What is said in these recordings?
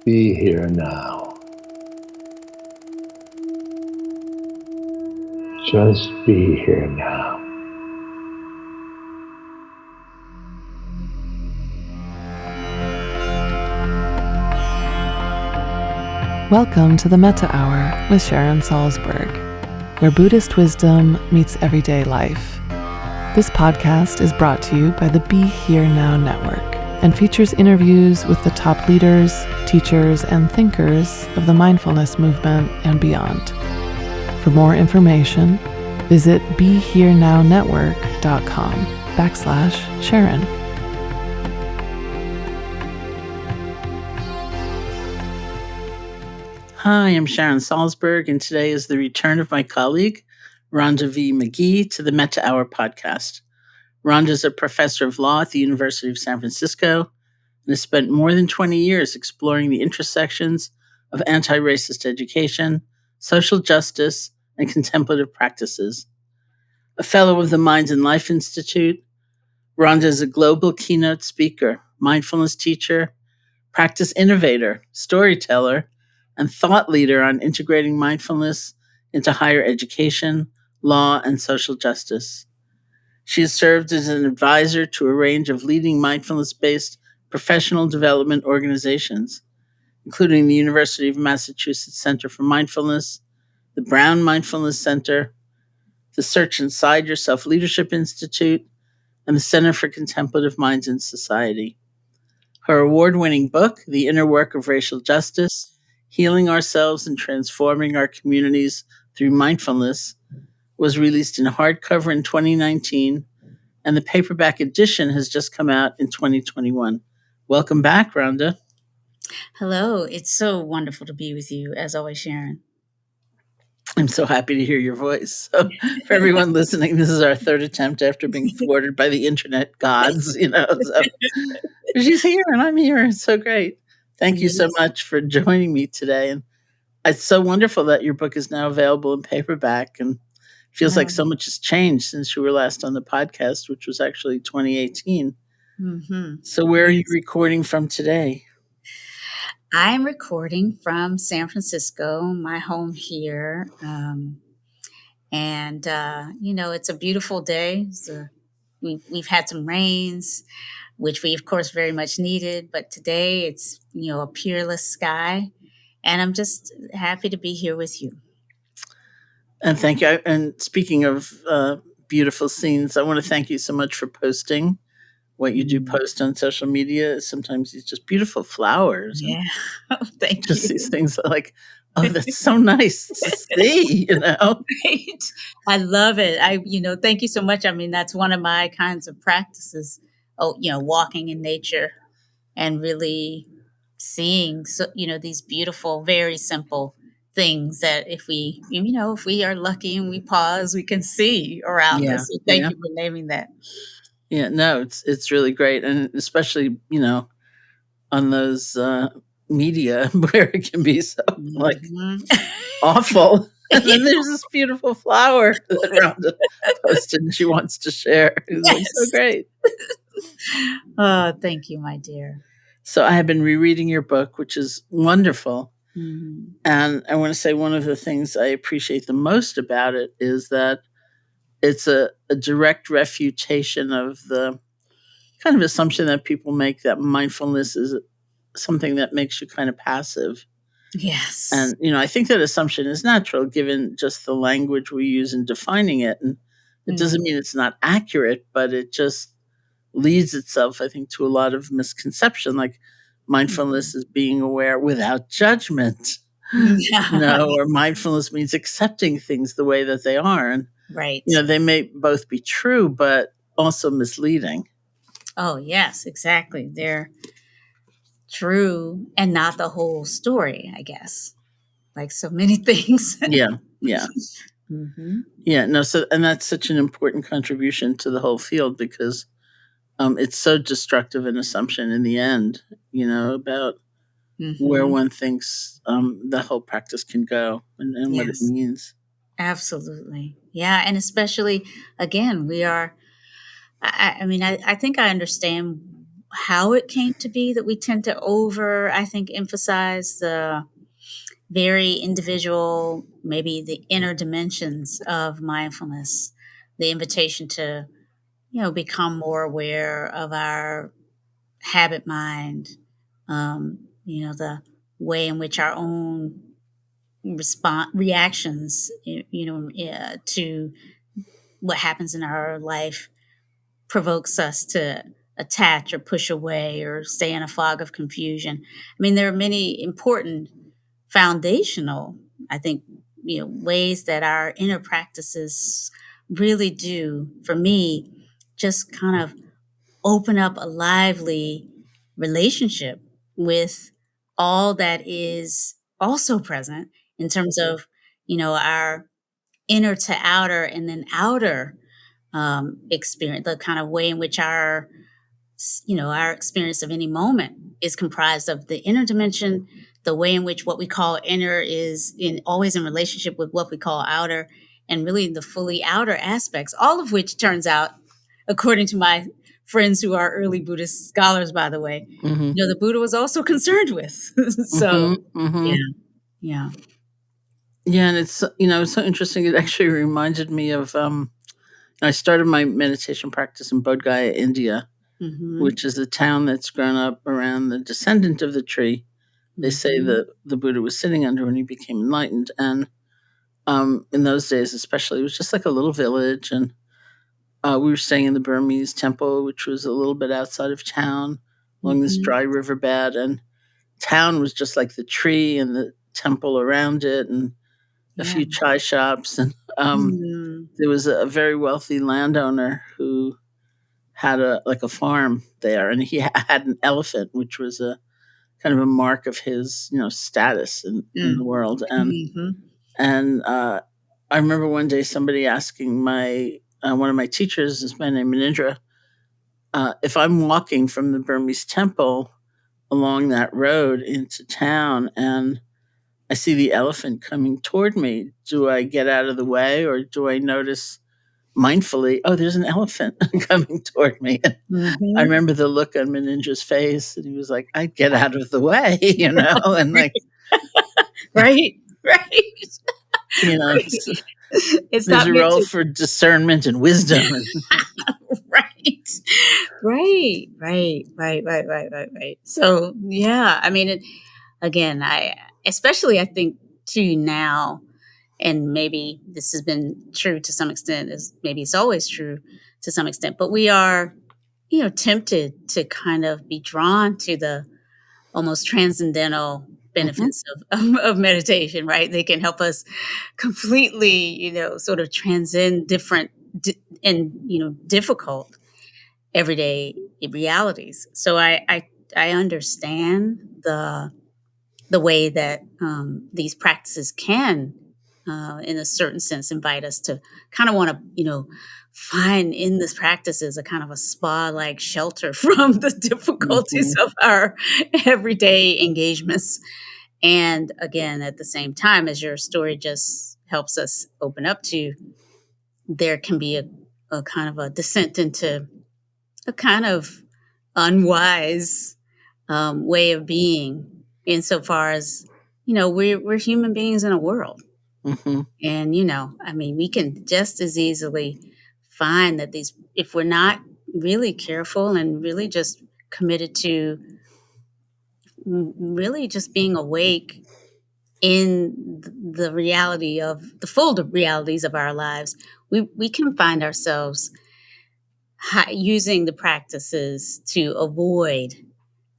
Be here now. Just be here now. Welcome to the Metta Hour with Sharon Salzberg, where Buddhist wisdom meets everyday life. This podcast is brought to you by the Be Here Now Network and features interviews with the top leaders, teachers, and thinkers of the mindfulness movement and beyond. For more information, visit BeHereNowNetwork.com/Sharon. Hi, I'm Sharon Salzberg, and today is the return of my colleague, Rhonda V. Magee, to the Metta Hour Podcast. Rhonda is a professor of law at the University of San Francisco and has spent more than 20 years exploring the intersections of anti-racist education, social justice, and contemplative practices. A fellow of the Minds and Life Institute, Rhonda is a global keynote speaker, mindfulness teacher, practice innovator, storyteller, and thought leader on integrating mindfulness into higher education, law, and social justice. She has served as an advisor to a range of leading mindfulness-based professional development organizations, including the University of Massachusetts Center for Mindfulness, the Brown Mindfulness Center, the Search Inside Yourself Leadership Institute, and the Center for Contemplative Minds in Society. Her award-winning book, The Inner Work of Racial Justice, Healing Ourselves and Transforming Our Communities Through Mindfulness, was released in hardcover in 2019, and the paperback edition has just come out in 2021. Welcome back, Rhonda. Hello. It's so wonderful to be with you, as always, Sharon. I'm so happy to hear your voice. So for everyone listening, this is our third attempt after being thwarted by the internet gods, So she's here and I'm here. It's so great. Thank you so much for joining me today. And it's so wonderful that your book is now available in paperback, and feels like so much has changed since you were last on the podcast, which was actually 2018. Mm-hmm. So where are you recording from today? I'm recording from San Francisco, my home here. It's a beautiful day. We've had some rains, which we, of course, very much needed. But today it's, a peerless sky. And I'm just happy to be here with you. And thank you. And speaking of beautiful scenes, I want to thank you so much for posting what you do post on social media. Sometimes it's just beautiful flowers. Yeah. Thank you. Just these things like, oh, that's so nice to see, Right. I love it. Thank you so much. I mean, that's one of my kinds of practices. Walking in nature and really seeing, these beautiful, very simple things that if we are lucky and we pause, we can see around us. So thank you for naming that. Yeah, no, it's really great. And especially, on those media where it can be so awful. And then there's this beautiful flower that Rhonda posted and she wants to share. It's so great. Oh, thank you, my dear. So I have been rereading your book, which is wonderful. Mm-hmm. And I want to say one of the things I appreciate the most about it is that it's a direct refutation of the kind of assumption that people make that mindfulness is something that makes you kind of passive. Yes. And, I think that assumption is natural given just the language we use in defining it. And it doesn't mean it's not accurate, but it just leads itself, I think, to a lot of misconception, like mindfulness is being aware without judgment. Or mindfulness means accepting things the way that they are. And, right. They may both be true, but also misleading. Oh, yes, exactly. They're true and not the whole story, I guess. Like so many things. Yeah. Mm-hmm. Yeah, no, and that's such an important contribution to the whole field because it's so destructive an assumption in the end, about where one thinks the whole practice can go and what it means. Absolutely. Yeah. And especially, again, we are, I think I understand how it came to be that we tend to I think, emphasize the very individual, maybe the inner dimensions of mindfulness, the invitation to, become more aware of our habit mind, the way in which our own reactions, to what happens in our life provokes us to attach or push away or stay in a fog of confusion. I mean, there are many important foundational, I think, ways that our inner practices really do, for me, just kind of open up a lively relationship with all that is also present in terms of, our inner to outer and then outer experience, the kind of way in which our experience of any moment is comprised of the inner dimension, the way in which what we call inner is always in relationship with what we call outer, and really the fully outer aspects, all of which turns out, according to my friends who are early Buddhist scholars, by the way, the Buddha was also concerned with. So, yeah. Yeah, and it's it's so interesting. It actually reminded me of I started my meditation practice in Bodh Gaya, India, which is a town that's grown up around the descendant of the tree. They say that the Buddha was sitting under when he became enlightened, and in those days, especially, it was just like a little village, and we were staying in the Burmese temple, which was a little bit outside of town, along this dry riverbed, and town was just like the tree and the temple around it, and a few chai shops, and there was a very wealthy landowner who had a farm there, and he had an elephant, which was a kind of a mark of his status in the world. And I remember one day somebody asking my one of my teachers, this man named Manindra, if I'm walking from the Burmese temple along that road into town and I see the elephant coming toward me, do I get out of the way, or do I notice mindfully, oh, there's an elephant coming toward me? I remember the look on Manindra's face, and he was like, I'd get out of the way, and like, right. It's there's a role for discernment and wisdom. Right. So, yeah, I mean, again, especially I think too now, and maybe this has been true to some extent, maybe it's always true to some extent, but we are, tempted to kind of be drawn to the almost transcendental benefits of meditation, right? They can help us completely, sort of transcend different and, difficult everyday realities. So I understand the way that these practices can, in a certain sense, invite us to kind of want to, find in this practices a kind of a spa-like shelter from the difficulties of our everyday engagements. And again, at the same time, as your story just helps us open up to, there can be a kind of a descent into a kind of unwise way of being, insofar as, we're human beings in a world. And, I mean, we can just as easily find that if we're not really careful and really just committed to really just being awake in the reality of the full realities of our lives, we can find ourselves using the practices to avoid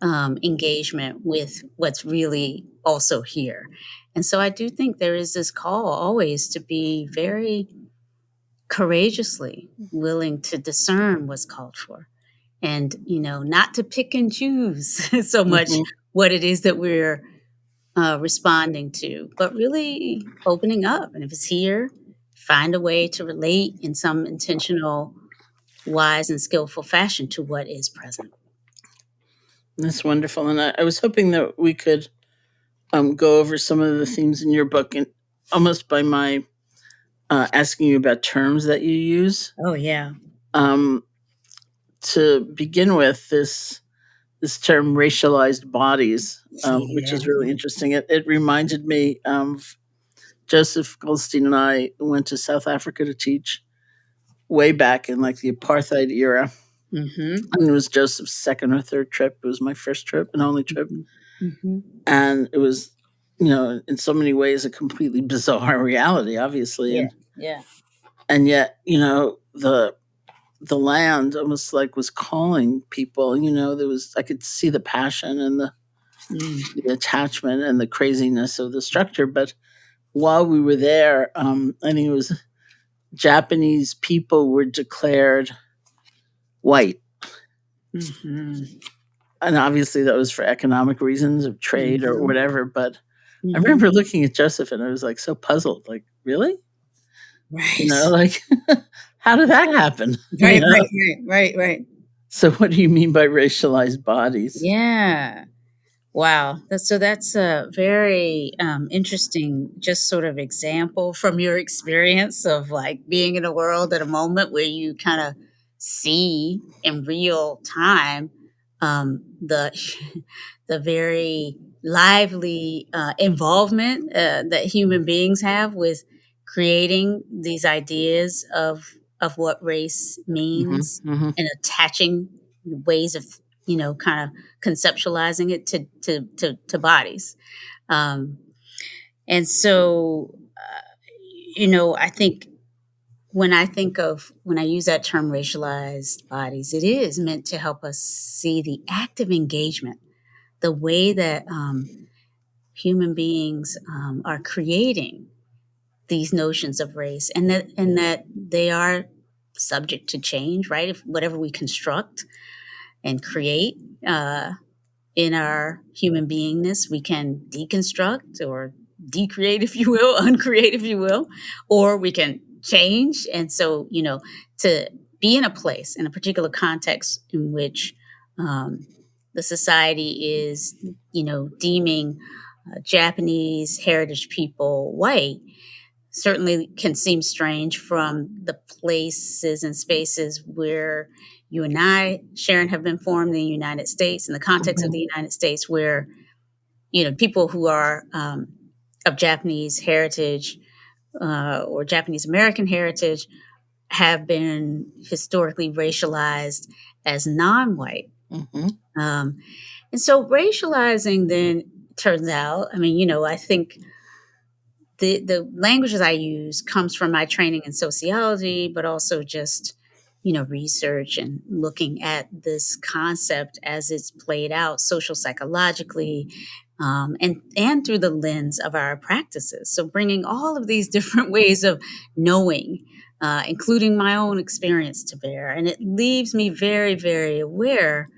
engagement with what's really also here. And so I do think there is this call always to be very courageously willing to discern what's called for, and, not to pick and choose so much what it is that we're responding to, but really opening up. And if it's here, find a way to relate in some intentional, wise, and skillful fashion to what is present. That's wonderful. And I was hoping that we could go over some of the themes in your book, and almost by my asking you about terms that you use. Oh, yeah. To begin with, this this term racialized bodies, which Yeah. is really interesting. It reminded me of Joseph Goldstein and I went to South Africa to teach way back in like the apartheid era. Mm-hmm. And it was Joseph's second or third trip. It was my first trip and only trip. Mm-hmm. And it was, in so many ways a completely bizarre reality, obviously. Yeah. Yeah. And yet, the land almost like was calling people, I could see the passion and the attachment and the craziness of the structure. But while we were there, I think it was Japanese people were declared white. Mm-hmm. And obviously that was for economic reasons of trade or Mhm. whatever. But I Mhm. remember looking at Joseph and I was like so puzzled, like, really? Right. Like, how did that happen? Right, right. So what do you mean by racialized bodies? Yeah. Wow. That's a very interesting, just sort of example from your experience of like being in a world at a moment where you kind of see in real time the the very lively involvement that human beings have with creating these ideas of what race Mhm, means mhm. and attaching ways of kind of conceptualizing it to bodies. Um, and so, I think when when I use that term racialized bodies, it is meant to help us see the active engagement, the way that human beings are creating these notions of race, and that they are subject to change, right? If whatever we construct and create in our human beingness, we can deconstruct or decreate, if you will, uncreate, if you will, or we can change. And so, to be in a place, in a particular context in which the society is, deeming Japanese heritage people white, certainly can seem strange from the places and spaces where you and I, Sharon, have been formed in the United States, in the context of Mhm. the United States, where people who are of Japanese heritage or Japanese American heritage have been historically racialized as non-white. Mhm. Um, and so racializing then turns out, I think the languages I use comes from my training in sociology, but also just research and looking at this concept as it's played out social psychologically, and through the lens of our practices. So bringing all of these different ways of knowing, including my own experience to bear, and it leaves me very, very aware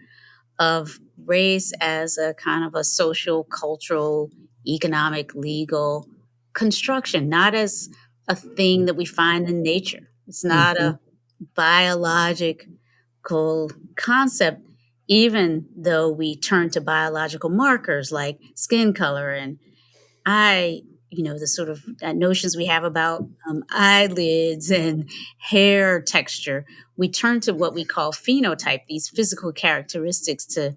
of race as a kind of a social, cultural, economic, legal construction, not as a thing that we find in nature. It's not Mhm. a biological concept, even though we turn to biological markers like skin color and eye, the sort of notions we have about eyelids and hair texture. We turn to what we call phenotype, these physical characteristics to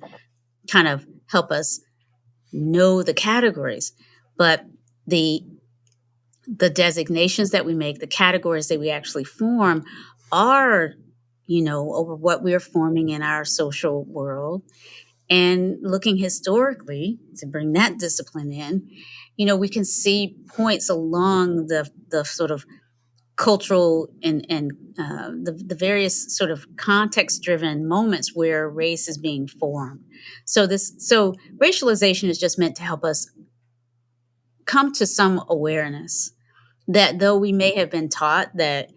kind of help us know the categories. But the the designations that we make, the categories that we actually form are, over what we're forming in our social world. And looking historically to bring that discipline in, we can see points along the sort of cultural and the various sort of context driven moments where race is being formed. So racialization is just meant to help us come to some awareness that though we may have been taught that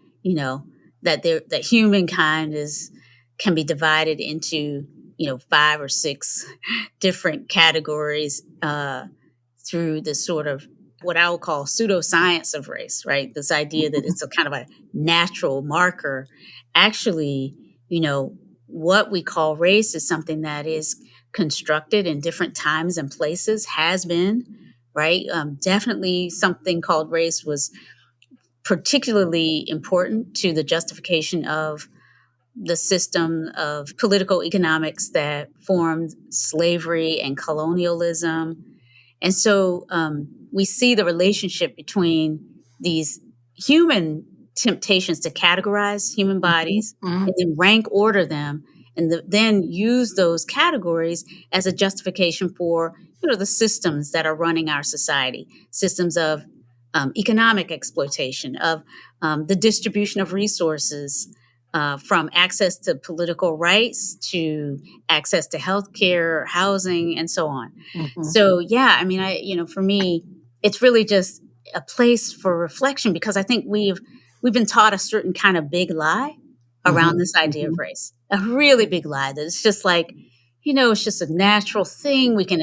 that humankind is can be divided into 5 or 6 different categories through this sort of what I would call pseudoscience of race, right? This idea that it's a kind of a natural marker. Actually, what we call race is something that is constructed in different times and places, has been, right? Definitely something called race was particularly important to the justification of the system of political economics that formed slavery and colonialism. And so we see the relationship between these human temptations to categorize human bodies Mhm. and then rank order them, and then use those categories as a justification for the systems that are running our society, systems of economic exploitation, of the distribution of resources, from access to political rights to access to healthcare, housing, and so on. Mhm. So, yeah, I mean, for me, it's really just a place for reflection, because I think we've been taught a certain kind of big lie around Mhm. this idea of Mhm. race, a really big lie that it's just like, it's just a natural thing. We can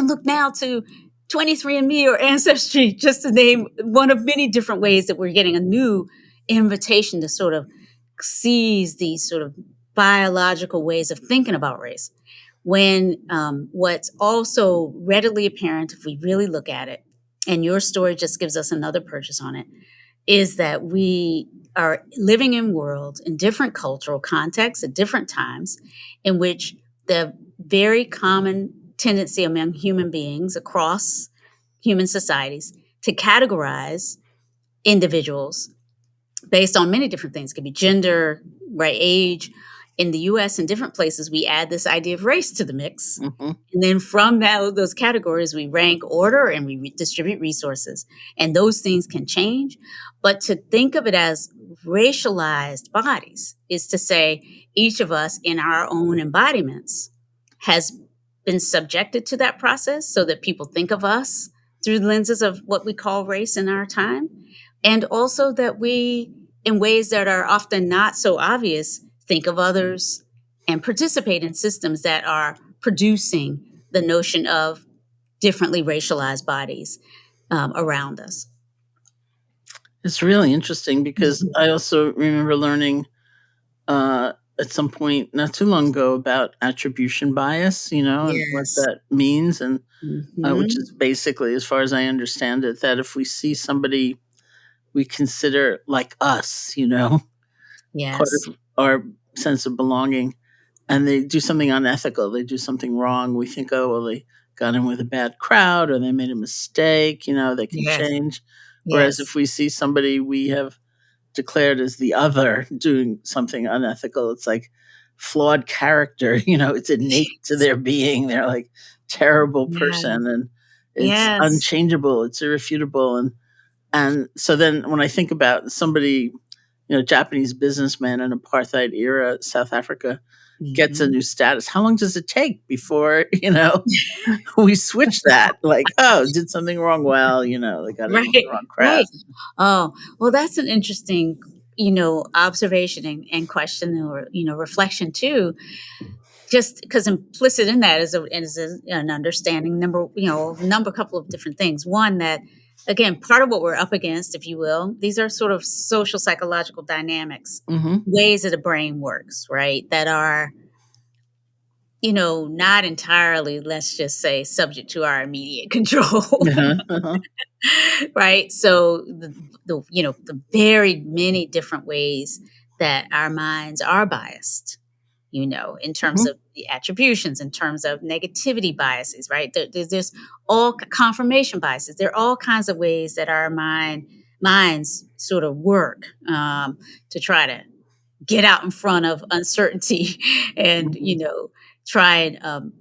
look now to 23andMe or Ancestry, just to name one of many different ways that we're getting a new invitation to sort of seize these sort of biological ways of thinking about race. When what's also readily apparent, if we really look at it, and your story just gives us another purchase on it, is that we are living in worlds in different cultural contexts at different times, in which the very common tendency among human beings across human societies to categorize individuals based on many different things. It could be gender, right, age. In the US and different places, we add this idea of race to the mix. Mhm. And then from those categories, we rank order and we distribute resources. And those things can change. But to think of it as racialized bodies is to say each of us in our own embodiments has been subjected to that process, so that people think of us through the lenses of what we call race in our time. And also that we, in ways that are often not so obvious, think of others and participate in systems that are producing the notion of differently racialized bodies around us. It's really interesting because Mhm. I also remember learning at some point not too long ago about attribution bias, and what Yes. that means, and which Hmm. is basically, as far as I understand it, that if we see somebody we consider like us, part Yes. of our sense of belonging, and they do something unethical, they do something wrong, we think, oh, well, they got in with a bad crowd or they made a mistake, they can Yes. change. Whereas if Yes. we see somebody we have declared as the other doing something unethical, it's like flawed character, it's innate to their being. They're like terrible Yeah. person, and it's Yes. unchangeable, it's irrefutable. And so then when I think about somebody, Japanese businessman in apartheid era South Africa gets a Hmm. new status, how long does it take before, we switch that? Like, oh, did something wrong? Well, they got in with the Right. wrong crowd. Right. Oh, well, that's an interesting, observation and question, or, reflection too. Just because implicit in that is an understanding couple of different things. One, that again, part of what we're up against, if you will, these are sort of social psychological dynamics, Mhm. ways that the brain works, right? That are, not entirely, let's just say, subject to our immediate control. Uh-huh, uh-huh. Right? So the very many different ways that our minds are biased, in terms Mhm. of the attributions, in terms of negativity biases, right? There's all confirmation biases. There are all kinds of ways that our minds sort of work, to try to get out in front of uncertainty and, Mhm. try and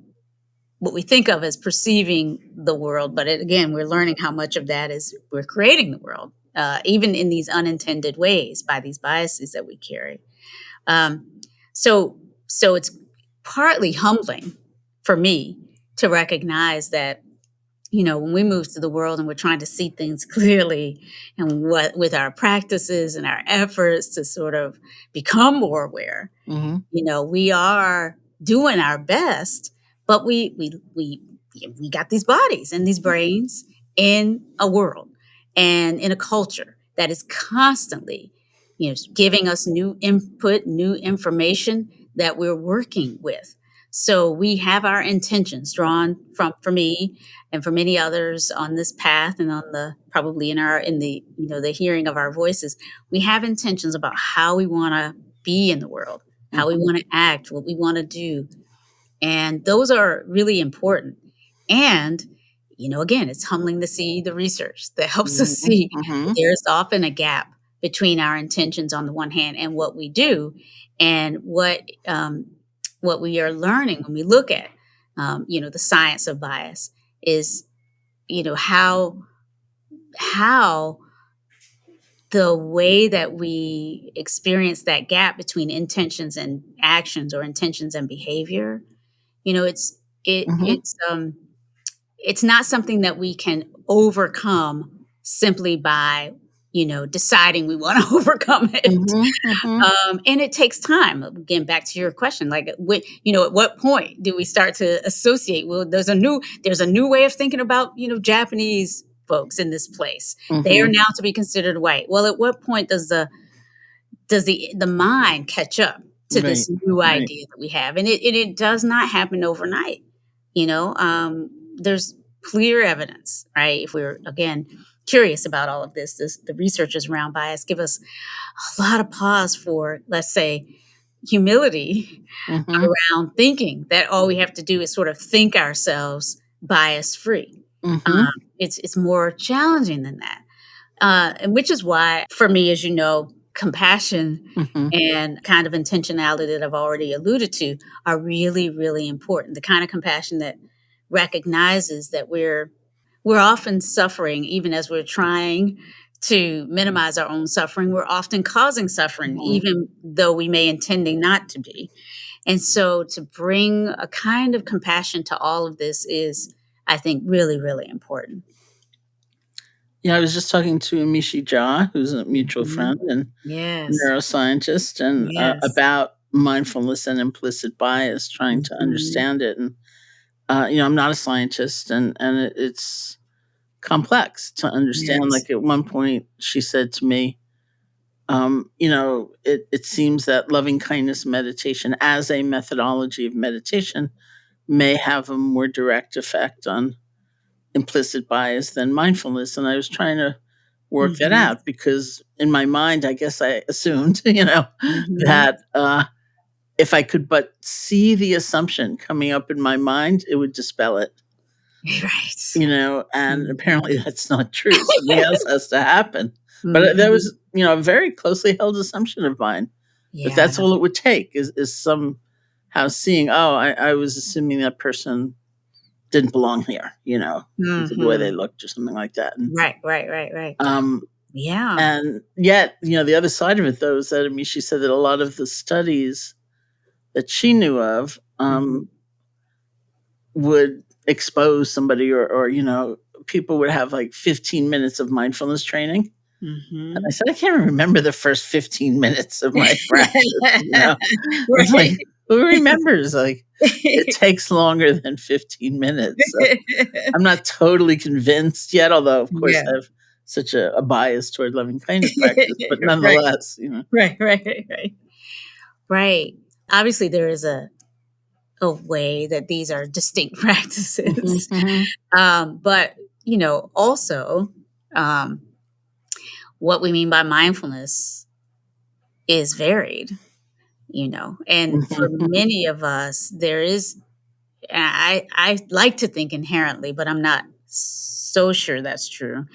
what we think of as perceiving the world. But again, we're learning how much of that is we're creating the world, even in these unintended ways by these biases that we carry. Um, so, so it's partly humbling for me to recognize that, when we move to the world and we're trying to see things clearly, and what with our practices and our efforts to sort of become more aware, Mhm. we are doing our best, but we got these bodies and these brains in a world and in a culture that is constantly, giving us new input, new information that we're working with. So we have our intentions drawn from, for me and for many others on this path, and on the probably in the the hearing of our voices, we have intentions about how we want to be in the world, how we want to act, what we want to do. And those are really important. And, again, it's humbling to see the research that helps us see that there's often a gap between our intentions on the one hand and what we do, and what we are learning when we look at, the science of bias is, how the way that we experience that gap between intentions and actions, or intentions and behavior, it's not something that we can overcome simply by, deciding we want to overcome it. And it takes time. Again, back to your question, like, at what point do we start to associate? Well, there's a new way of thinking about, Japanese folks in this place. They are now to be considered white. Well, at what point does the mind catch up to this new idea that we have? And it does not happen overnight. There's clear evidence, right? If we're, again, curious about all of this, the researchers around bias give us a lot of pause for, let's say, humility around thinking that all we have to do is sort of think ourselves bias free. It's more challenging than that. And which is why, for me, as you know, compassion and kind of intentionality that I've already alluded to are really, really important. The kind of compassion that recognizes that we're often suffering, even as we're trying to minimize our own suffering. We're often causing suffering, even though we may intending not to be. And so to bring a kind of compassion to all of this is, I think, really, really important. Yeah, I was just talking to Mishi Jha, who's a mutual friend and neuroscientist, and about mindfulness and implicit bias, trying to understand it. And I'm not a scientist, and it's complex to understand. Like, at one point, she said to me, it seems that loving kindness meditation as a methodology of meditation may have a more direct effect on implicit bias than mindfulness. And I was trying to work that out, because in my mind, I guess I assumed, that if I could but see the assumption coming up in my mind, it would dispel it. Right. And apparently that's not true. Something else has to happen. But that was, a very closely held assumption of mine. But that's all it would take is somehow seeing, I was assuming that person didn't belong here, the way they looked or something like that. And, right. And yet, the other side of it, though, is that, she said that a lot of the studies that she knew of would expose somebody or people would have like 15 minutes of mindfulness training. And I said, I can't remember the first 15 minutes of my practice. It's like, who remembers? Like, it takes longer than 15 minutes. So I'm not totally convinced yet, although, of course, I have such a bias toward loving kindness practice, but nonetheless, Right. Obviously, there is a way that these are distinct practices. But, also, what we mean by mindfulness is varied, and for many of us, there is, I like to think inherently, but I'm not so sure that's true.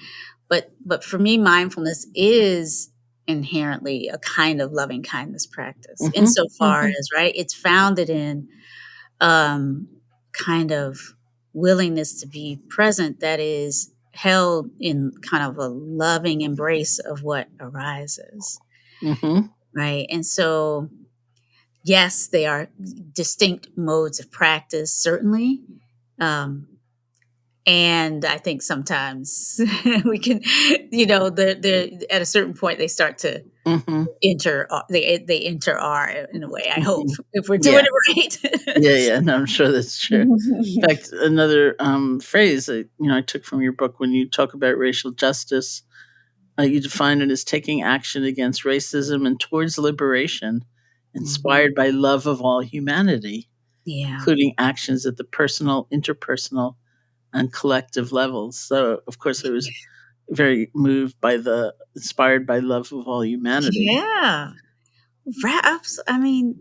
But for me, mindfulness is inherently a kind of loving kindness practice, insofar as, it's founded in kind of willingness to be present that is held in kind of a loving embrace of what arises. Right. And so, yes, they are distinct modes of practice, certainly. And I think sometimes we can, at a certain point, they start to enter, they enter our, in a way, I hope, if we're doing it right. No, I'm sure that's true. In fact, another phrase that, I took from your book, when you talk about racial justice, you define it as taking action against racism and towards liberation, inspired by love of all humanity, including actions at the personal, interpersonal, and collective levels. So, of course, I was very moved by inspired by love of all humanity. I mean,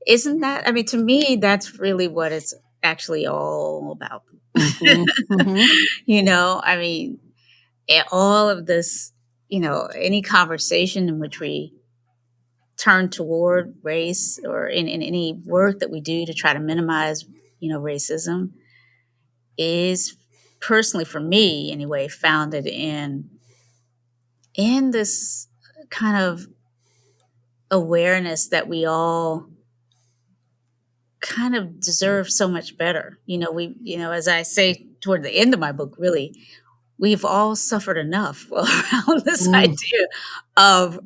isn't that, I mean, to me, that's really what it's actually all about. I mean, all of this, any conversation in which we turn toward race, or in any work that we do to try to minimize, racism, is personally, for me anyway, founded in this kind of awareness that we all kind of deserve so much better. As I say toward the end of my book, really, we've all suffered enough around this idea of,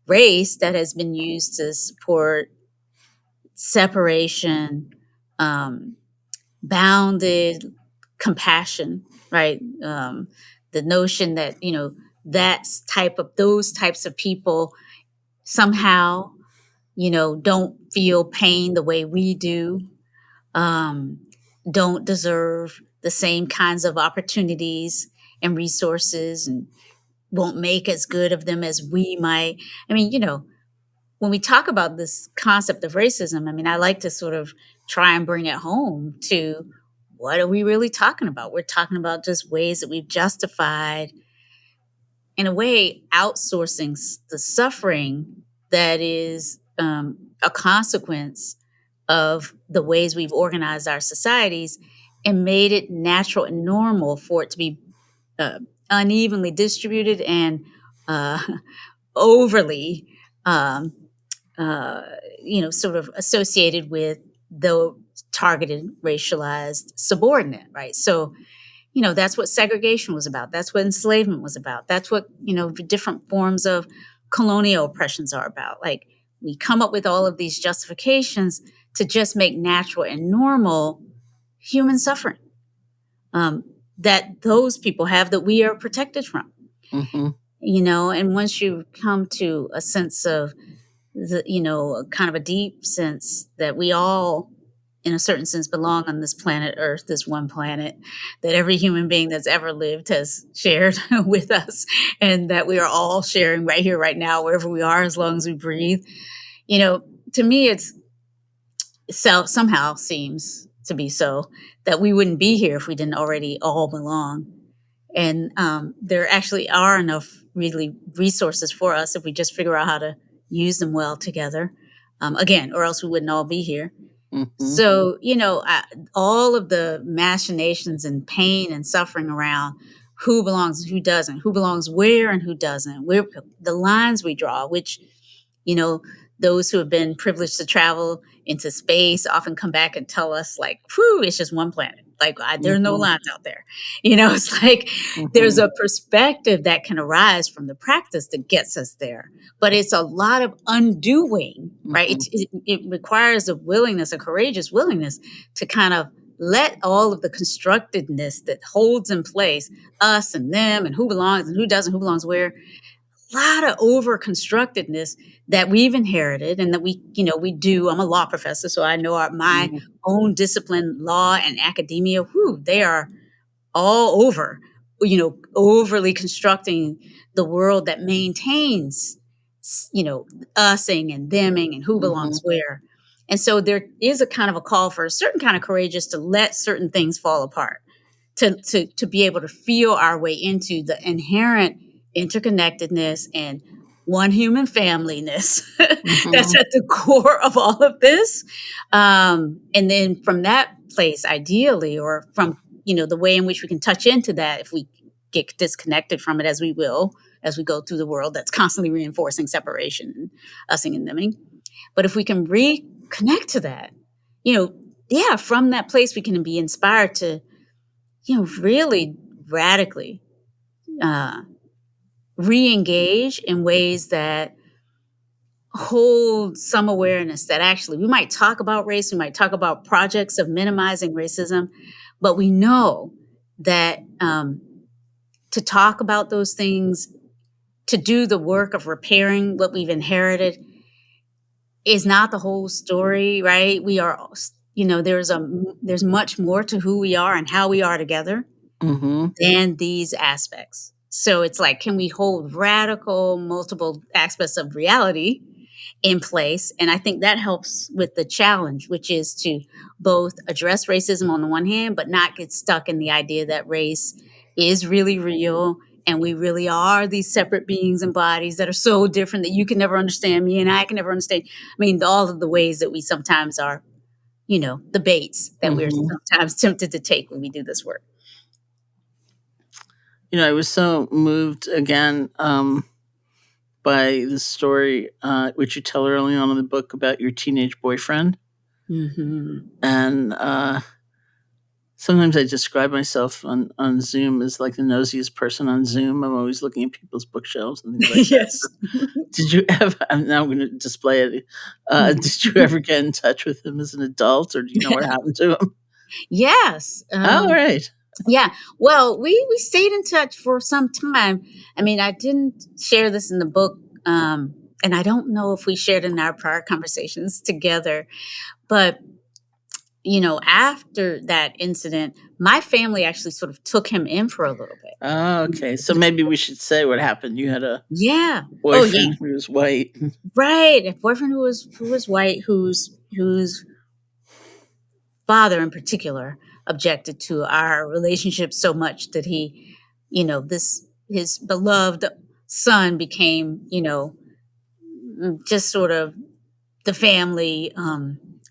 race that has been used to support separation, bounded compassion, right? The notion that, those types of people somehow, don't feel pain the way we do, don't deserve the same kinds of opportunities and resources, and won't make as good of them as we might. I mean, when we talk about this concept of racism, I mean, I like to sort of try and bring it home to, what are we really talking about? We're talking about just ways that we've justified, in a way, outsourcing the suffering that is a consequence of the ways we've organized our societies, and made it natural and normal for it to be unevenly distributed and overly, sort of associated with the targeted, racialized subordinate, right? So, that's what segregation was about. That's what enslavement was about. That's what, different forms of colonial oppressions are about. Like, we come up with all of these justifications to just make natural and normal human suffering that those people have, that we are protected from. And once you come to a sense of kind of a deep sense that we all, in a certain sense, belong on this planet Earth, this one planet that every human being that's ever lived has shared with us, and that we are all sharing right here, right now, wherever we are, as long as we breathe. To me, it's somehow seems to be so that we wouldn't be here if we didn't already all belong. And there actually are enough really resources for us if we just figure out how to use them well together. Again, or else we wouldn't all be here. So, all of the machinations and pain and suffering around who belongs and who doesn't, who belongs where and who doesn't, where the lines we draw, which, those who have been privileged to travel into space often come back and tell us, like, whew, it's just one planet. Like, there are no lines out there. It's like there's a perspective that can arise from the practice that gets us there. But it's a lot of undoing, right? It requires a willingness, a courageous willingness to kind of let all of the constructedness that holds in place us and them and who belongs and who doesn't, who belongs where, a lot of over-constructedness that we've inherited and that we do. I'm a law professor, so I know my own discipline, law and academia, they are all over, overly constructing the world that maintains, using and theming and who belongs where. And so there is a kind of a call for a certain kind of courageous to let certain things fall apart, to be able to feel our way into the inherent interconnectedness and one human familyness that's at the core of all of this. And then from that place, ideally, or from, the way in which we can touch into that, if we get disconnected from it, as we will, as we go through the world that's constantly reinforcing separation and using and theming. But if we can reconnect to that, from that place, we can be inspired to, really radically re-engage in ways that hold some awareness that actually we might talk about race, we might talk about projects of minimizing racism, but we know that to talk about those things, to do the work of repairing what we've inherited is not the whole story, right? We are, there's much more to who we are and how we are together than these aspects. So it's like, can we hold radical, multiple aspects of reality in place. And I think that helps with the challenge, which is to both address racism on the one hand, but not get stuck in the idea that race is really real and we really are these separate beings and bodies that are so different that you can never understand me and I can never understand. I mean, all of the ways that we sometimes are, the baits that we're sometimes tempted to take when we do this work. I was so moved again by the story which you tell early on in the book about your teenage boyfriend. And sometimes I describe myself on Zoom as like the nosiest person on Zoom. I'm always looking at people's bookshelves and things like Yes. that. Did you ever, I'm now going to display it. Did you ever get in touch with him as an adult, or do you know what happened to him? Yes. Oh, right. Yeah. Well, we stayed in touch for some time. I mean, I didn't share this in the book, and I don't know if we shared in our prior conversations together, but after that incident, my family actually sort of took him in for a little bit. Oh, okay. So maybe we should say what happened. You had a boyfriend who was white. Right. A boyfriend who was white, whose father in particular objected to our relationship so much that he, his beloved son became, just sort of the family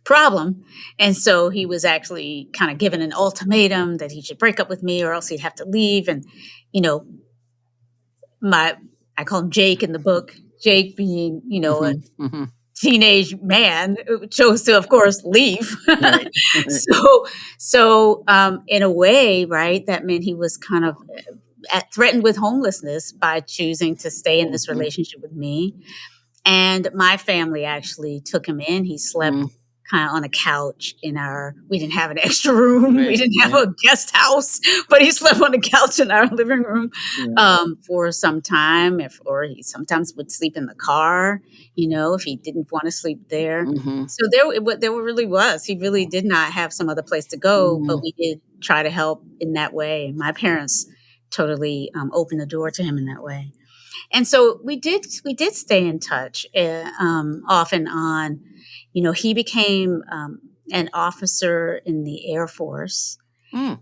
problem. And so he was actually kind of given an ultimatum that he should break up with me or else he'd have to leave. And, I call him Jake in the book, Jake being, a teenage man chose to, of course, leave. Right. So in a way, right, that meant he was kind of threatened with homelessness by choosing to stay in this relationship with me. And my family actually took him in. He slept kind of on a couch we didn't have an extra room. Right. We didn't have a guest house, but he slept on a couch in our living room for some time. Or he sometimes would sleep in the car, if he didn't want to sleep there. So there really was. He really did not have some other place to go, but we did try to help in that way. And my parents totally opened the door to him in that way. And so we did stay in touch off and on. He became an officer in the Air Force, and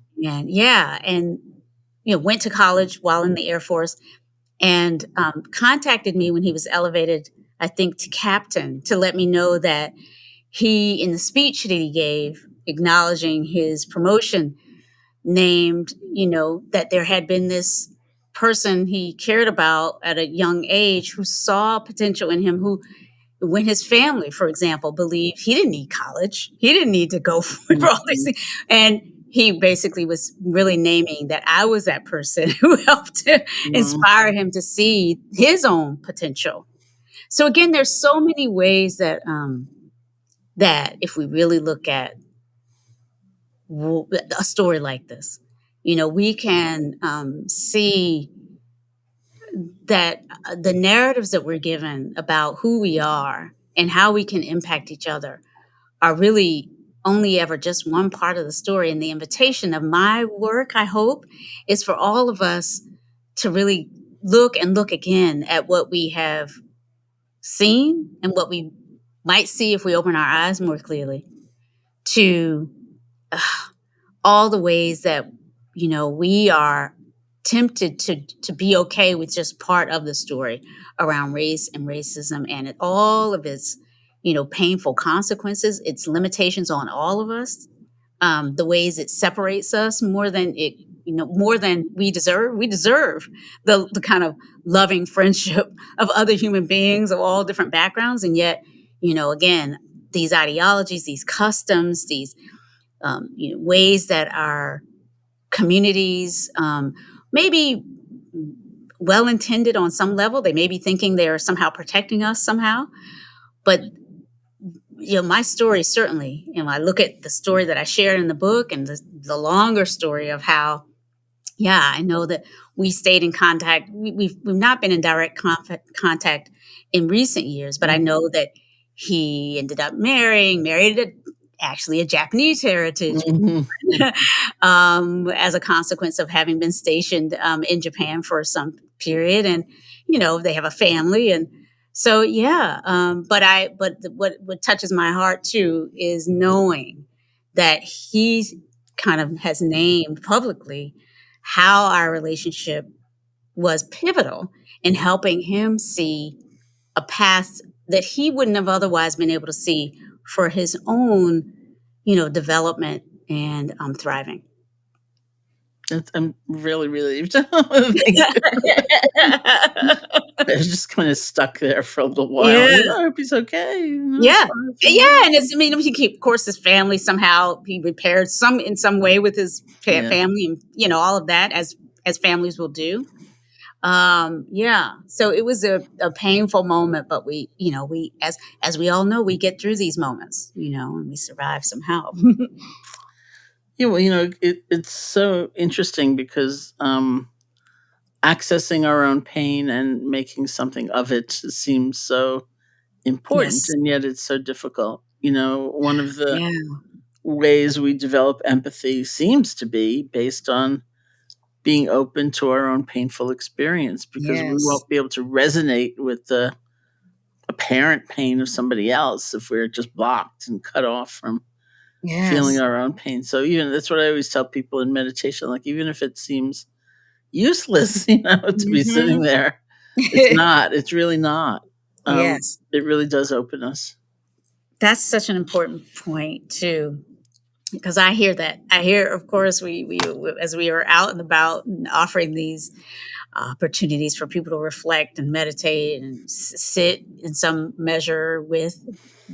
went to college while in the Air Force, and contacted me when he was elevated, I think, to captain, to let me know that he, in the speech that he gave, acknowledging his promotion, named, that there had been this person he cared about at a young age who saw potential in him, who, when his family, for example, believed he didn't need college, he didn't need to go for all these things. And he basically was really naming that I was that person who helped to inspire him to see his own potential. So again, there's so many ways that that if we really look at a story like this, we can see that the narratives that we're given about who we are and how we can impact each other are really only ever just one part of the story. And the invitation of my work, I hope, is for all of us to really look again at what we have seen and what we might see if we open our eyes more clearly to all the ways that, we are tempted to be okay with just part of the story around race and racism and all of its, painful consequences, its limitations on all of us, the ways it separates us more than we deserve. We deserve the kind of loving friendship of other human beings of all different backgrounds. And yet, again, these ideologies, these customs, these, ways that our communities, maybe well-intended on some level. They may be thinking they're somehow protecting us somehow. But, my story certainly, I look at the story that I shared in the book and the longer story of how, I know that we stayed in contact. We've not been in direct contact in recent years, but I know that he ended up married actually a Japanese heritage as a consequence of having been stationed in Japan for some period. And, they have a family. And So yeah, what touches my heart too is knowing that he's kind of has named publicly how our relationship was pivotal in helping him see a path that he wouldn't have otherwise been able to see for his own, development and thriving. I'm really relieved. Thank you. I was just kind of stuck there for a little while. Yeah. I hope he's okay. Yeah. Yeah, and of course, his family somehow he repaired in some way with his family, and all of that as families will do. Yeah. So it was a painful moment, but we as we all know, we get through these moments, and we survive somehow. Yeah, well, it's so interesting because accessing our own pain and making something of it seems so important, Yes. and yet it's so difficult. One of the Yeah. ways we develop empathy seems to be based on being open to our own painful experience, because we Yes. won't be able to resonate with the apparent pain of somebody else if we're just blocked and cut off from feeling Yes. our own pain. So that's what I always tell people in meditation, like, even if it seems useless, to be sitting there, it's really not. Yes. It really does open us. That's such an important point too, because I hear that. I hear, of course, we as we are out and about and offering these opportunities for people to reflect and meditate and sit in some measure with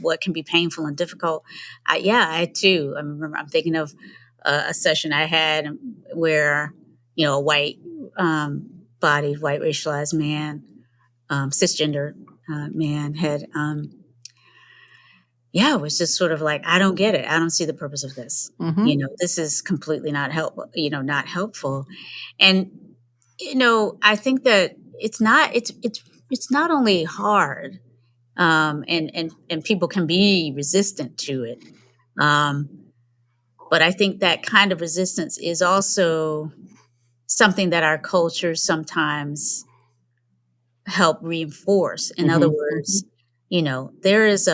what can be painful and difficult. I too. I'm thinking of a session I had where a white bodied, white racialized man, cisgender man had. It was just sort of like, I don't get it. I don't see the purpose of this. Mm-hmm. This is completely not helpful, not helpful. And, I think that it's not only hard, and people can be resistant to it. But I think that kind of resistance is also something that our cultures sometimes help reinforce. In other Mm-hmm. words, there is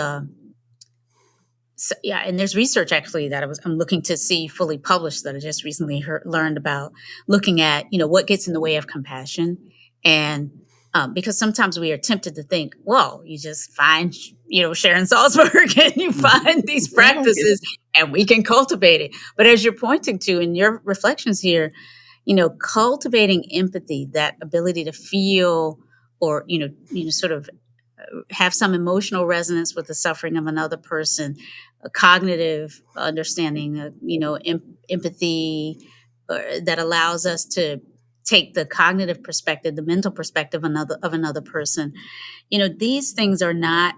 and there's research actually that I'm looking to see fully published that I just recently learned about, looking at what gets in the way of compassion, and because sometimes we are tempted to think, well, you just find Sharon Salzberg and you find these practices and we can cultivate it. But as you're pointing to in your reflections here, cultivating empathy, that ability to feel or sort of have some emotional resonance with the suffering of another person, a cognitive understanding, empathy, that allows us to take the cognitive perspective, the mental perspective of another person. These things are not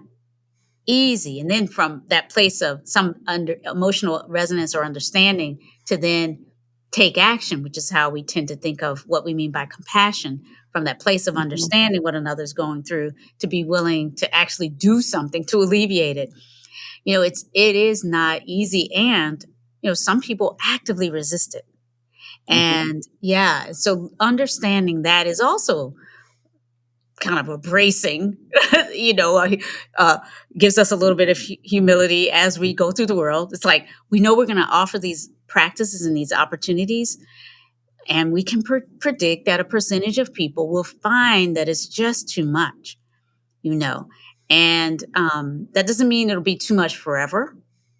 easy. And then from that place of some emotional resonance or understanding to then take action, which is how we tend to think of what we mean by compassion, from that place of understanding what another's going through, to be willing to actually do something to alleviate it. It is not easy. And, some people actively resist it. And so understanding that is also kind of a bracing, gives us a little bit of humility as we go through the world. It's like, we know we're going to offer these practices and these opportunities, and we can predict that a percentage of people will find that it's just too much, and that doesn't mean it'll be too much forever.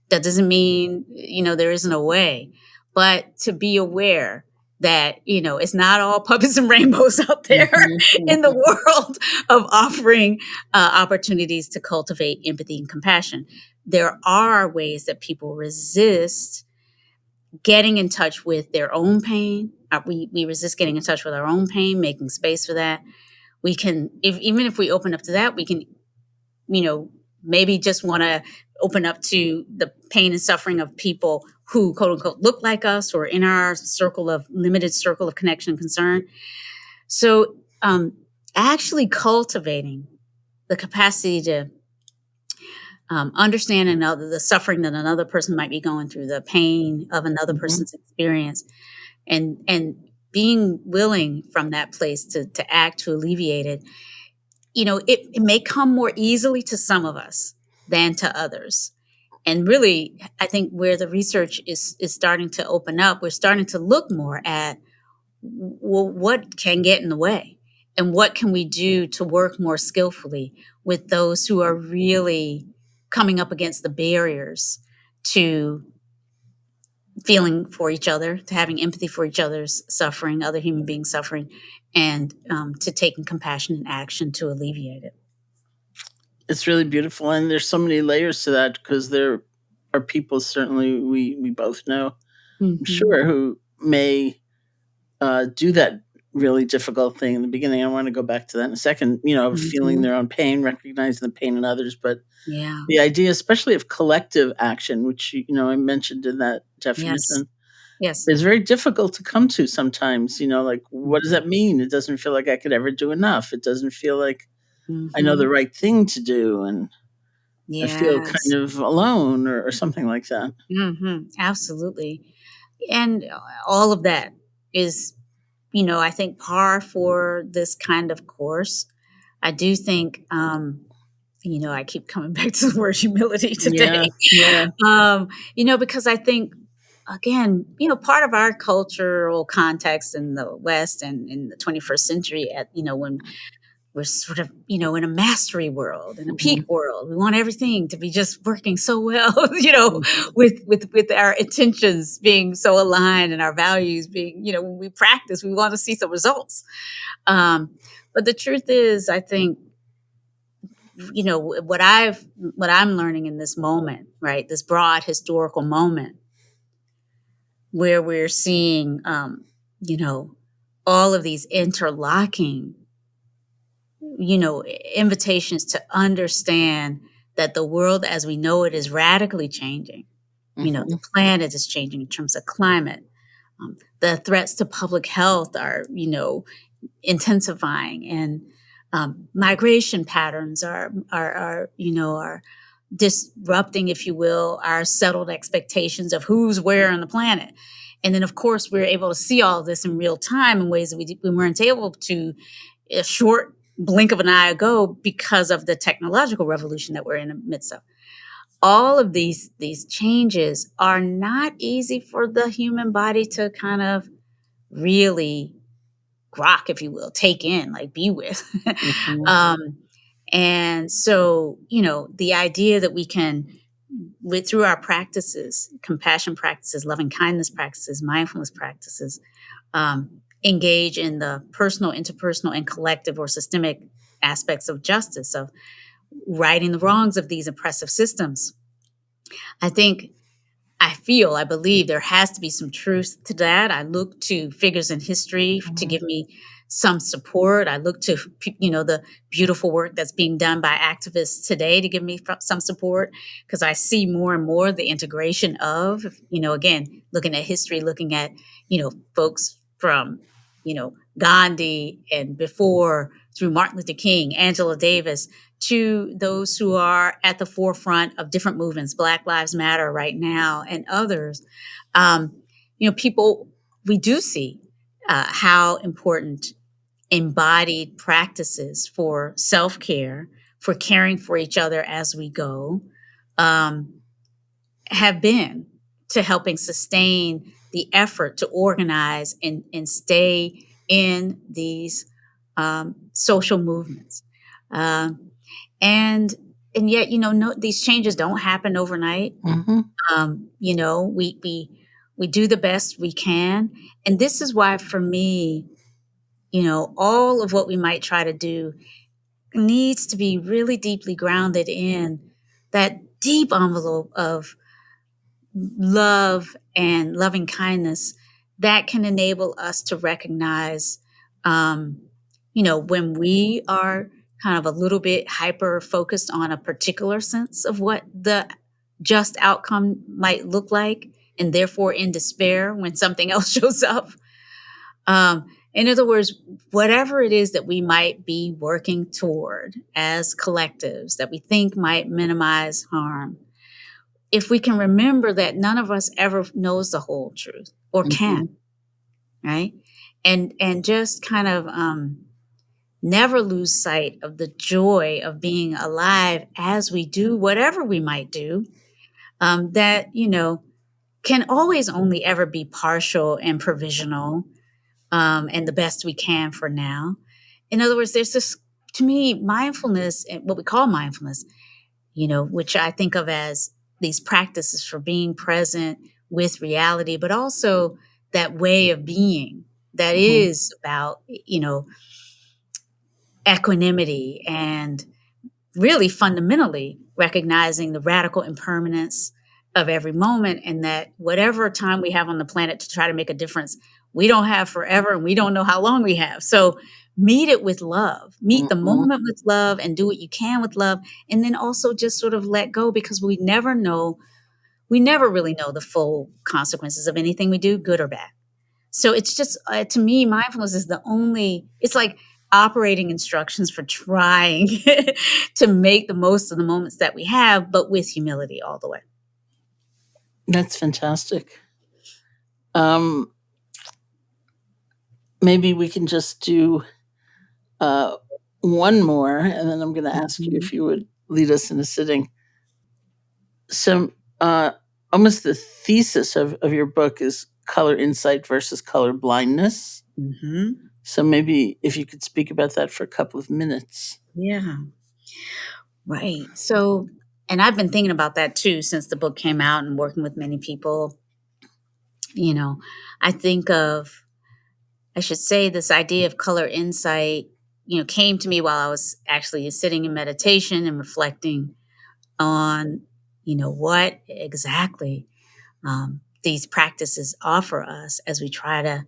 That doesn't mean, there isn't a way, but to be aware that, it's not all puppies and rainbows out there in the world of offering opportunities to cultivate empathy and compassion. There are ways that people resist getting in touch with their own pain. We resist getting in touch with our own pain, making space for that. We can, even if we open up to that, we can, maybe just want to open up to the pain and suffering of people who, quote unquote, look like us or in our limited circle of connection and concern. So actually cultivating the capacity to understand the suffering that another person might be going through, the pain of another person's experience, and being willing from that place to act, to alleviate it, it may come more easily to some of us than to others. And really, I think where the research is starting to open up, we're starting to look more at, well, what can get in the way, and what can we do to work more skillfully with those who are really coming up against the barriers to feeling for each other, to having empathy for each other's suffering, other human beings suffering, and to taking compassionate action to alleviate it. It's really beautiful, and there's so many layers to that, because there are people, certainly we both know, I'm sure, who may do that really difficult thing in the beginning. I want to go back to that in a second, feeling their own pain, recognizing the pain in others. But Yeah. the idea, especially of collective action, which, I mentioned in that definition, Yes. is very difficult to come to sometimes. Like, what does that mean? It doesn't feel like I could ever do enough. It doesn't feel like I know the right thing to do. And I feel kind of alone, or something like that. Absolutely. And all of that is, I think, par for this kind of course. I do think, I keep coming back to the word humility today. Yeah. Because I think, again, part of our cultural context in the West and in the 21st century, when we're sort of, in a mastery world, in a peak world, we want everything to be just working so well, with our intentions being so aligned and our values being, when we practice, we want to see some results. But the truth is, I think, what I'm learning in this moment, right, this broad historical moment where we're seeing, all of these interlocking, invitations to understand that the world as we know it is radically changing. The planet is changing in terms of climate. The threats to public health are, intensifying, and migration patterns are disrupting, if you will, our settled expectations of who's where on the planet. And then, of course, we're able to see all of this in real time in ways that we weren't able to a short blink of an eye ago because of the technological revolution that we're in the midst of. All of these changes are not easy for the human body to kind of really grok, if you will, take in, like be with. And so, the idea that we can, through our practices, compassion practices, loving kindness practices, mindfulness practices, engage in the personal, interpersonal, and collective or systemic aspects of justice, of righting the wrongs of these oppressive systems. I believe there has to be some truth to that. I look to figures in history to give me some support. I look to, the beautiful work that's being done by activists today to give me some support, because I see more and more the integration of, again, looking at history, looking at, folks from, Gandhi and before, through Martin Luther King, Angela Davis, to those who are at the forefront of different movements, Black Lives Matter right now, and others. People, we do see how important embodied practices for self-care, for caring for each other as we go, have been to helping sustain the effort to organize and stay in these social movements. And yet, these changes don't happen overnight. We do the best we can. And this is why, for me, all of what we might try to do needs to be really deeply grounded in that deep envelope of love and loving kindness that can enable us to recognize, when we are kind of a little bit hyper focused on a particular sense of what the just outcome might look like, and therefore in despair when something else shows up. In other words, whatever it is that we might be working toward as collectives that we think might minimize harm, if we can remember that none of us ever knows the whole truth or can, right? And just kind of never lose sight of the joy of being alive as we do whatever we might do, that, can always only ever be partial and provisional, and the best we can for now. In other words, there's this, to me, mindfulness, and what we call mindfulness, which I think of as these practices for being present with reality, but also that way of being that is about, equanimity and really fundamentally recognizing the radical impermanence of every moment, and that whatever time we have on the planet to try to make a difference, we don't have forever and we don't know how long we have. So meet it with love, meet the moment with love, and do what you can with love. And then also just sort of let go, because we never really know the full consequences of anything we do, good or bad. So it's just, to me, mindfulness is it's like operating instructions for trying to make the most of the moments that we have, but with humility all the way. That's fantastic. Maybe we can just do one more, and then I'm going to ask you if you would lead us in a sitting. So almost the thesis of your book is color insight versus color blindness. Mm-hmm. So maybe if you could speak about that for a couple of minutes. Yeah. Right. So, and I've been thinking about that too since the book came out and working with many people. I think I should say this idea of color insight, came to me while I was actually sitting in meditation and reflecting on, what exactly these practices offer us as we try to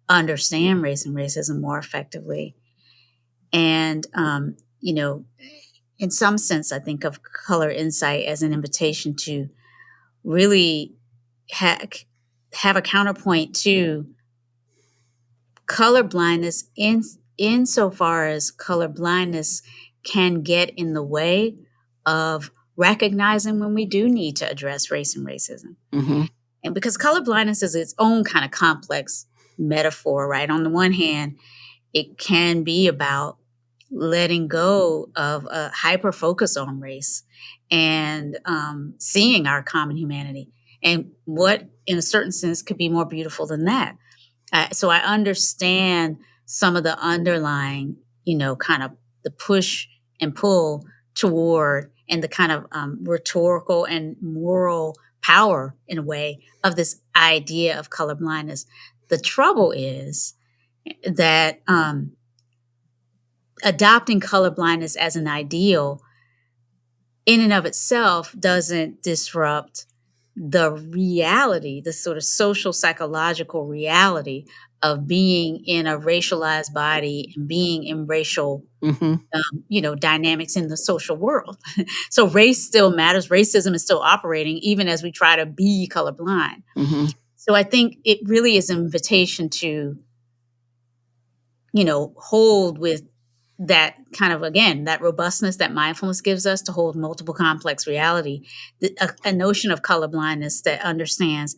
understand race and racism more effectively. And, in some sense, I think of color insight as an invitation to really have a counterpoint to color blindness, insofar as color blindness can get in the way of recognizing when we do need to address race and racism. Mm-hmm. And because color blindness is its own kind of complex metaphor, right? On the one hand, it can be about letting go of a hyper focus on race and seeing our common humanity, and what in a certain sense could be more beautiful than that. So I understand some of the underlying, kind of the push and pull toward, and the kind of rhetorical and moral power, in a way, of this idea of color blindness. The trouble is that adopting color blindness as an ideal in and of itself doesn't disrupt the reality, the sort of social psychological reality of being in a racialized body and being in racial, dynamics in the social world. So race still matters. Racism is still operating, even as we try to be colorblind. Mm-hmm. So I think it really is an invitation to, hold with that kind of, again, that robustness that mindfulness gives us to hold multiple complex reality, a notion of colorblindness that understands,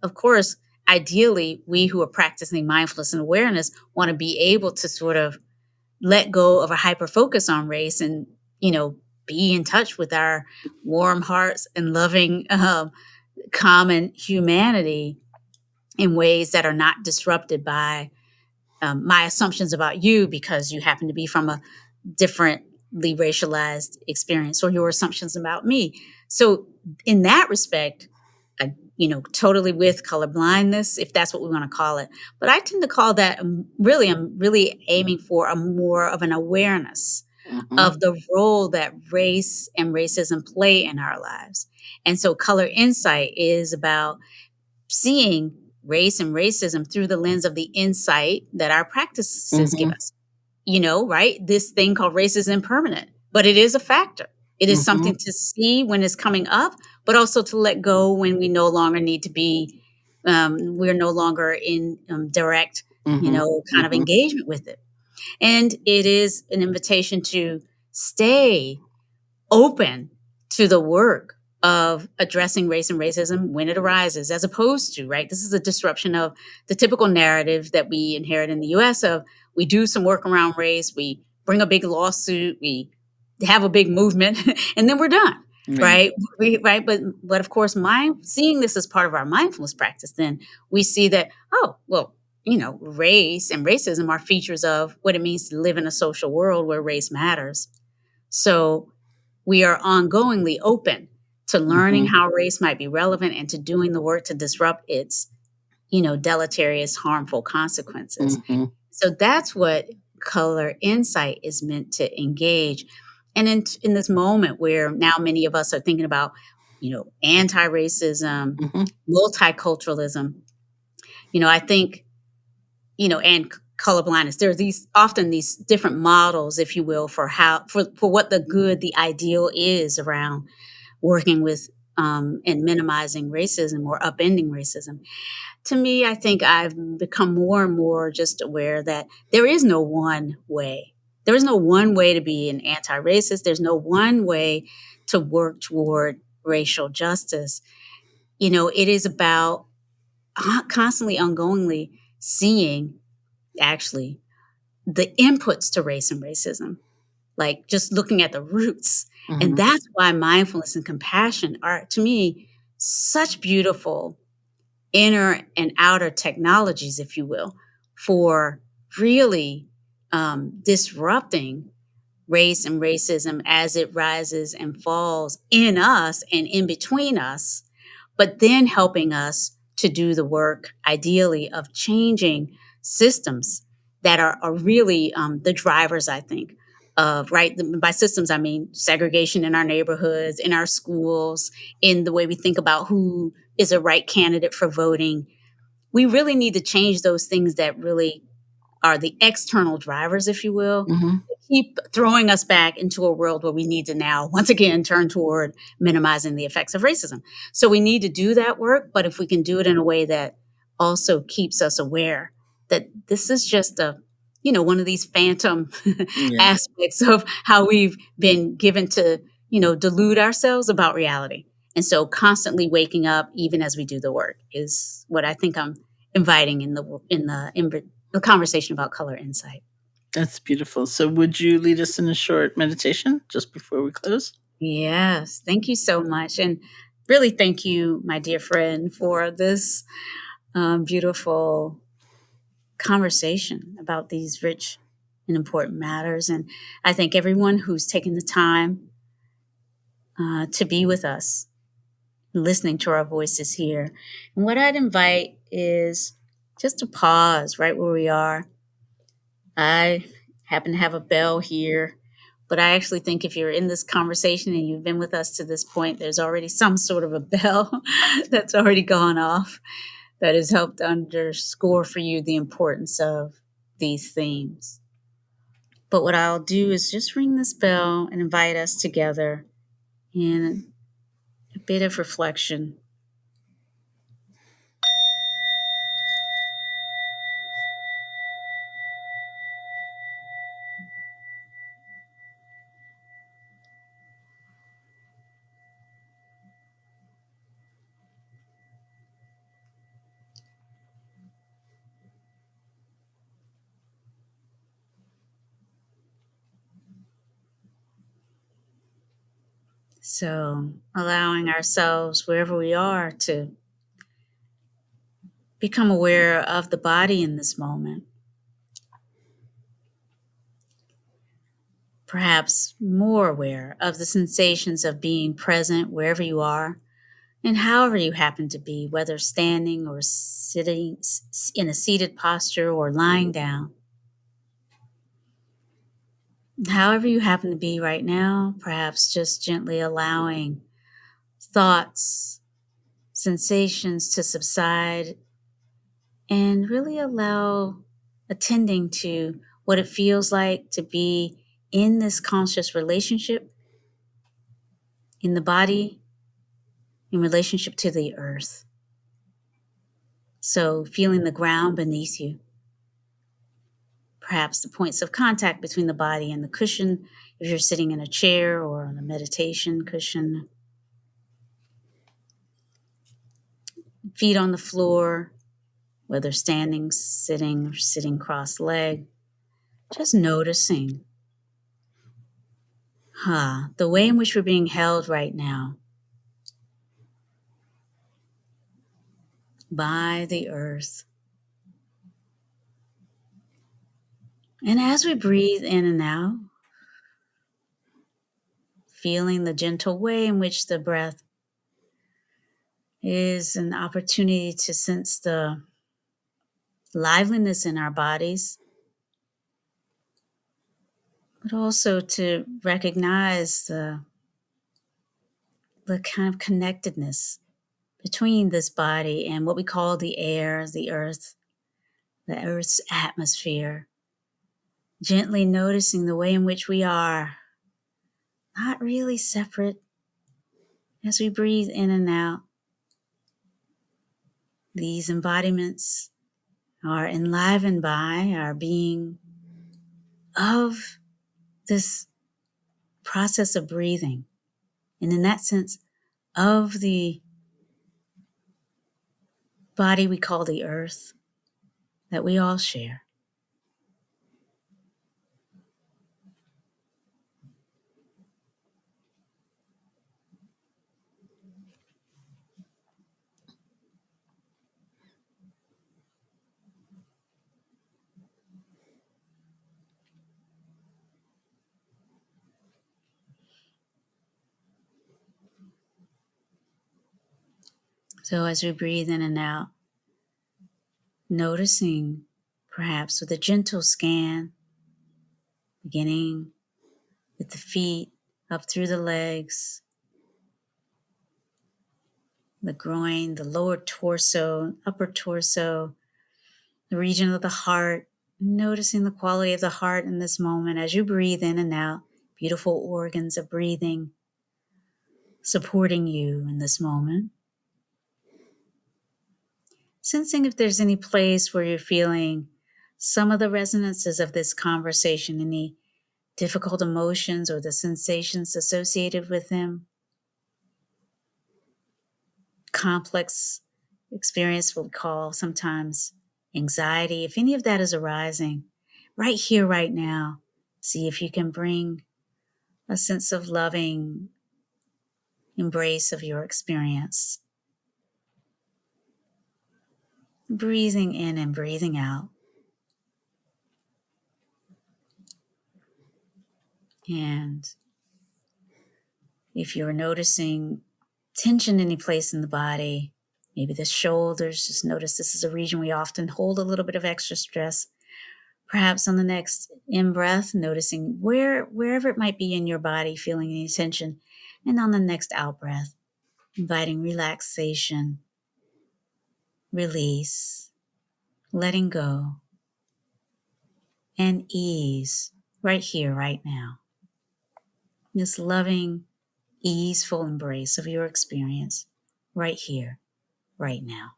of course, ideally, we who are practicing mindfulness and awareness want to be able to sort of let go of a hyper focus on race and, be in touch with our warm hearts and loving common humanity in ways that are not disrupted by my assumptions about you because you happen to be from a differently racialized experience, or your assumptions about me. So in that respect, I, totally with color blindness, if that's what we want to call it. But I tend to call that I'm really aiming for a more of an awareness of the role that race and racism play in our lives. And so color insight is about seeing race and racism through the lens of the insight that our practices give us. Right? This thing called race is impermanent, but it is a factor. It is something to see when it's coming up, but also to let go when we no longer need to be, we're no longer in direct, kind of engagement with it. And it is an invitation to stay open to the work of addressing race and racism when it arises, as opposed to, right? This is a disruption of the typical narrative that we inherit in the US of we do some work around race, we bring a big lawsuit, we have a big movement, and then we're done, right? Right. But of course, seeing this as part of our mindfulness practice, then we see that, oh, well, race and racism are features of what it means to live in a social world where race matters. So we are ongoingly open to learning how race might be relevant and to doing the work to disrupt its, deleterious, harmful consequences. So that's what color insight is meant to engage. And in this moment where now many of us are thinking about, anti-racism, multiculturalism, I think, and color blindness, there are often these different models, if you will, for what the good, the ideal is around working with and minimizing racism or upending racism. To me, I think I've become more and more just aware that there is no one way. There is no one way to be an anti-racist. There's no one way to work toward racial justice. It is about constantly, ongoingly seeing actually the inputs to race and racism, like just looking at the roots. And that's why mindfulness and compassion are, to me, such beautiful inner and outer technologies, if you will, for really disrupting race and racism as it rises and falls in us and in between us, but then helping us to do the work, ideally, of changing systems that are really the drivers, I think, of, right? By systems, I mean segregation in our neighborhoods, in our schools, in the way we think about who is a right candidate for voting. We really need to change those things that really are the external drivers, if you will, keep throwing us back into a world where we need to now, once again, turn toward minimizing the effects of racism. So we need to do that work, but if we can do it in a way that also keeps us aware that this is just one of these phantom aspects of how we've been given to, delude ourselves about reality. And so constantly waking up, even as we do the work, is what I think I'm inviting in the conversation about color insight. That's beautiful. So would you lead us in a short meditation just before we close? Yes. Thank you so much. And really thank you, my dear friend, for this beautiful conversation about these rich and important matters. And I thank everyone who's taken the time to be with us, listening to our voices here. And what I'd invite is just to pause right where we are. I happen to have a bell here, but I actually think if you're in this conversation and you've been with us to this point, there's already some sort of a bell that's already gone off that has helped underscore for you the importance of these themes. But what I'll do is just ring this bell and invite us together in a bit of reflection. So allowing ourselves, wherever we are, to become aware of the body in this moment. Perhaps more aware of the sensations of being present wherever you are and however you happen to be, whether standing or sitting in a seated posture or lying down. However you happen to be right now, perhaps just gently allowing thoughts, sensations to subside and really attending to what it feels like to be in this conscious relationship, in the body, in relationship to the earth. So feeling the ground beneath you. Perhaps the points of contact between the body and the cushion, if you're sitting in a chair or on a meditation cushion. feet on the floor, whether standing, sitting, or sitting cross-legged, just noticing the way in which we're being held right now by the earth. And as we breathe in and out, feeling the gentle way in which the breath is an opportunity to sense the liveliness in our bodies, but also to recognize the kind of connectedness between this body and what we call the air, the earth's atmosphere. Gently noticing the way in which we are not really separate as we breathe in and out. These embodiments are enlivened by our being of this process of breathing. And in that sense, of the body we call the earth that we all share. So as we breathe in and out, noticing perhaps with a gentle scan, beginning with the feet up through the legs, the groin, the lower torso, upper torso, the region of the heart, noticing the quality of the heart in this moment as you breathe in and out, beautiful organs of breathing supporting you in this moment. Sensing if there's any place where you're feeling some of the resonances of this conversation, any difficult emotions or the sensations associated with them. Complex experience, what we call sometimes anxiety. If any of that is arising, right here, right now, see if you can bring a sense of loving embrace of your experience. Breathing in and breathing out. And if you're noticing tension any place in the body, maybe the shoulders, just notice this is a region we often hold a little bit of extra stress. Perhaps on the next in-breath, noticing wherever it might be in your body, feeling any tension. And on the next out-breath, inviting relaxation, release, letting go, and ease right here, right now. This loving, easeful embrace of your experience right here, right now.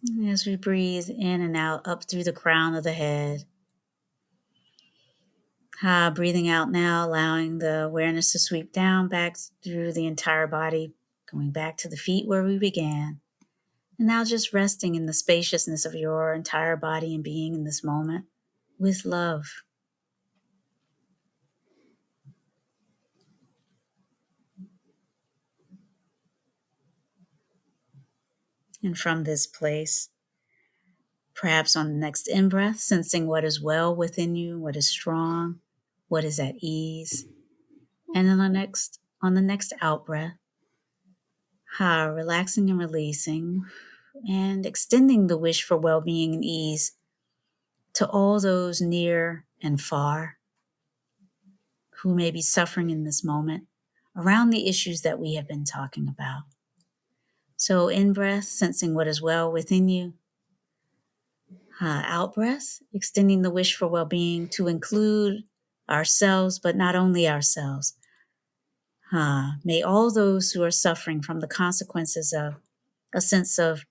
And as we breathe in and out, up through the crown of the head, breathing out now, allowing the awareness to sweep down back through the entire body, going back to the feet where we began. And now just resting in the spaciousness of your entire body and being in this moment with love. And from this place, perhaps on the next in-breath, sensing what is well within you, what is strong, what is at ease. And then on the next out-breath, relaxing and releasing and extending the wish for well-being and ease to all those near and far who may be suffering in this moment around the issues that we have been talking about. So in-breath, sensing what is well within you. Out-breath, extending the wish for well-being to include ourselves, but not only ourselves. May all those who are suffering from the consequences of a sense of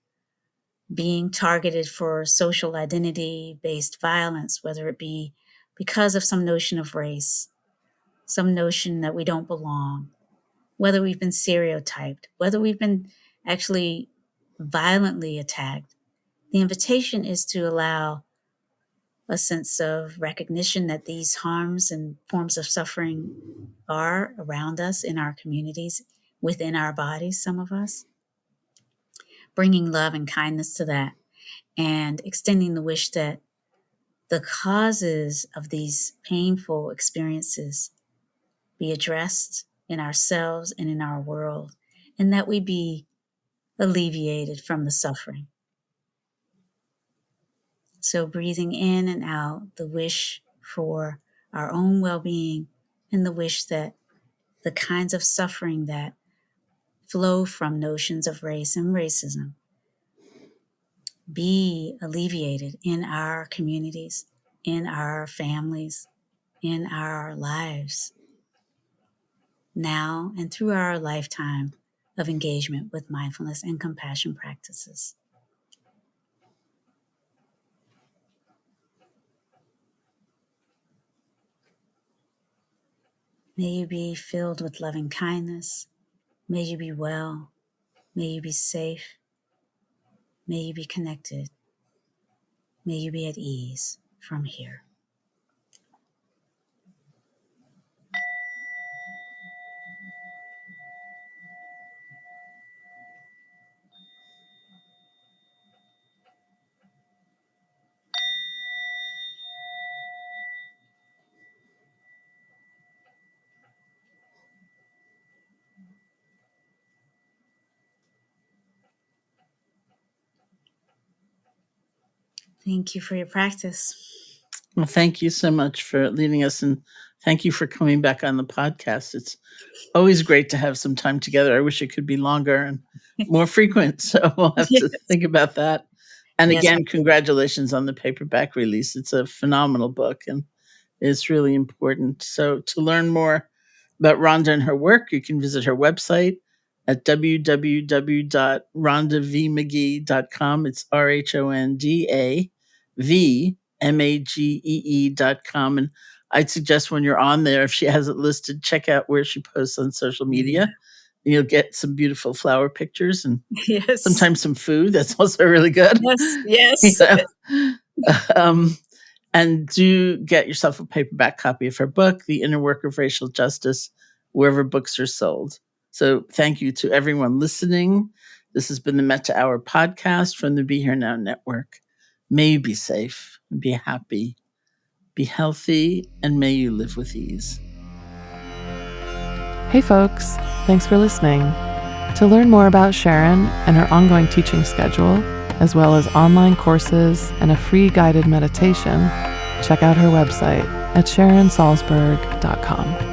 being targeted for social identity-based violence, whether it be because of some notion of race, some notion that we don't belong, whether we've been stereotyped, whether we've been actually violently attacked. The invitation is to allow a sense of recognition that these harms and forms of suffering are around us in our communities, within our bodies, some of us. Bringing love and kindness to that, and extending the wish that the causes of these painful experiences be addressed in ourselves and in our world, and that we be alleviated from the suffering. So breathing in and out the wish for our own well-being, and the wish that the kinds of suffering that flow from notions of race and racism be alleviated in our communities, in our families, in our lives, now and through our lifetime of engagement with mindfulness and compassion practices. May you be filled with loving kindness. May you be well. May you be safe. May you be connected. May you be at ease from here. Thank you for your practice. Well, thank you so much for leading us, and thank you for coming back on the podcast. It's always great to have some time together. I wish it could be longer and more frequent, so we'll have to think about that. And Yes, again, congratulations on the paperback release. It's a phenomenal book, and it's really important. So to learn more about Rhonda and her work, you can visit her website at www.rhondavmagee.com. It's RHONDAVMAGEE.com. And I'd suggest when you're on there, if she has it listed, check out where she posts on social media. And you'll get some beautiful flower pictures and yes, sometimes some food. That's also really good. yes. And do get yourself a paperback copy of her book, The Inner Work of Racial Justice, wherever books are sold. So thank you to everyone listening. This has been the Metta Hour Podcast from the Be Here Now Network. May you be safe, be happy, be healthy, and may you live with ease. Hey folks, thanks for listening. To learn more about Sharon and her ongoing teaching schedule, as well as online courses and a free guided meditation, check out her website at SharonSalzberg.com.